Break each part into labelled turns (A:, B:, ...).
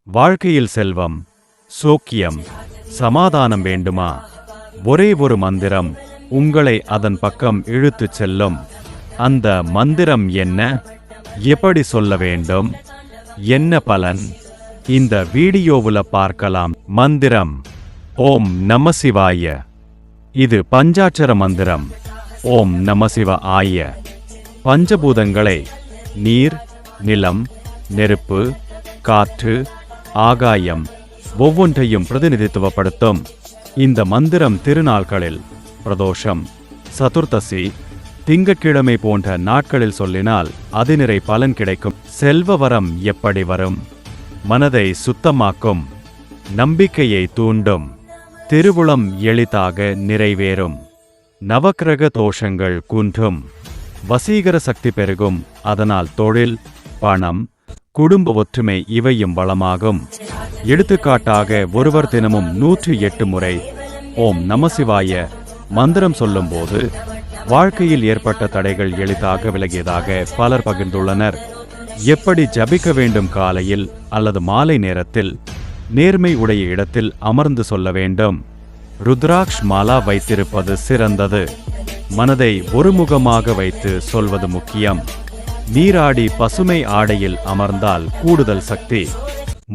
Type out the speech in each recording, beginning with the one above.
A: வாழ்க்கையில் செல்வம், சோக்கியம், சமாதானம் வேண்டுமா? ஒரே ஒரு மந்திரம் உங்களை அதன் பக்கம் இழுத்துச் செல்லும். அந்த மந்திரம் என்ன? எப்படி சொல்ல வேண்டும்? என்ன பலன்? இந்த வீடியோவுல பார்க்கலாம். மந்திரம் ஓம் நம சிவாய. இது பஞ்சாட்சர மந்திரம். ஓம் நம சிவாய பஞ்சபூதங்களை நீர், நிலம், நெருப்பு, காற்று, ஆகாயம் ஒவ்வொன்றையும் பிரதிநிதித்துவப்படுத்தும். இந்த மந்திரம் திருநாட்களில் பிரதோஷம், சதுர்த்தசி, திங்கட்கிழமை போன்ற நாட்களில் சொல்லினால் அதிநிறை பலன் கிடைக்கும். செல்வ வரம் எப்படி வரும்? மனதை சுத்தமாக்கும், நம்பிக்கையை தூண்டும், திருவுளம் எளிதாக நிறைவேறும், நவக்கிரக தோஷங்கள் குன்றும், வசீகர சக்தி பெருகும். அதனால் தொழில், பணம், குடும்ப ஒற்றுமை இவையும் வளமாகும். எடுத்துக்காட்டாக ஒருவர் தினமும் 108 முறை ஓம் நமசிவாய மந்திரம் சொல்லும்போது வாழ்க்கையில் ஏற்பட்ட தடைகள் எளிதாக விலகியதாக பலர் பகிர்ந்துள்ளனர். எப்படி ஜபிக்க வேண்டும்? காலையில் அல்லது மாலை நேரத்தில் நேர்மை உடைய இடத்தில் அமர்ந்து சொல்ல வேண்டும். ருத்ராக்ஷ் மாலா வைத்திருப்பது சிறந்தது. மனதை ஒருமுகமாக வைத்து சொல்வது முக்கியம். நீராடி பசுமை ஆடையில் அமர்ந்தால் கூடுதல் சக்தி.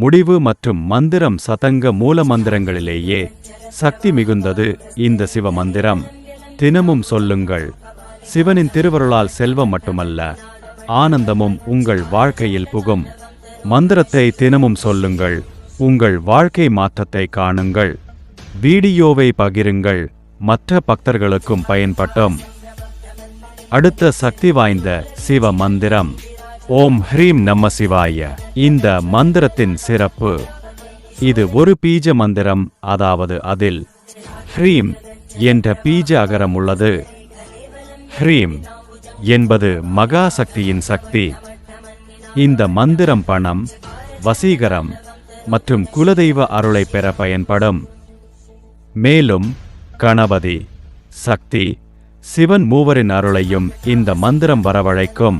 A: முடிவு மற்றும் மந்திரம் சதங்க மூல மந்திரங்களிலேயே சக்தி மிகுந்தது இந்த சிவ மந்திரம். தினமும் சொல்லுங்கள். சிவனின் திருவருளால் செல்வம் மட்டுமல்ல, ஆனந்தமும் உங்கள் வாழ்க்கையில் புகும். மந்திரத்தை தினமும் சொல்லுங்கள். உங்கள் வாழ்க்கை மாற்றத்தை காணுங்கள். வீடியோவை பகிருங்கள். மற்ற பக்தர்களுக்கும் பயன்பட்டும். அடுத்த சக்தி வாய்ந்த சிவ மந்திரம் ஓம் ஹ்ரீம் நம சிவாய. இந்த மந்திரத்தின் சிறப்பு, இது ஒரு பீஜ மந்திரம். அதாவது அதில் ஹ்ரீம் என்ற பீஜ அகரம் உள்ளது. ஹ்ரீம் என்பது மகா சக்தியின் சக்தி. இந்த மந்திரம் பணம், வசீகரம் மற்றும் குலதெய்வ அருளை பெற பயன்படும். மேலும் கணபதி, சக்தி, சிவன் மூவரின் அருளையும் இந்த மந்திரம் வரவழைக்கும்.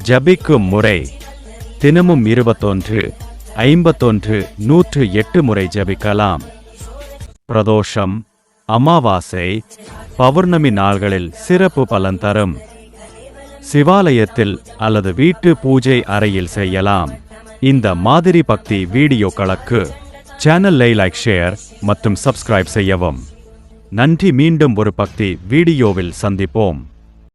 A: ஜபிக்கும் முறை தினமும் 21, 51, 108 முறை ஜபிக்கலாம். பிரதோஷம், அமாவாசை, பௌர்ணமி நாள்களில் சிறப்பு பலன் தரும். சிவாலயத்தில் அல்லது வீட்டு பூஜை அறையில் செய்யலாம். இந்த மாதிரி பக்தி வீடியோக்களுக்கு சேனலை லைக், ஷேர் மற்றும் சப்ஸ்கிரைப் செய்யவும். நன்றி. மீண்டும் ஒரு பக்தி வீடியோவில் சந்திப்போம்.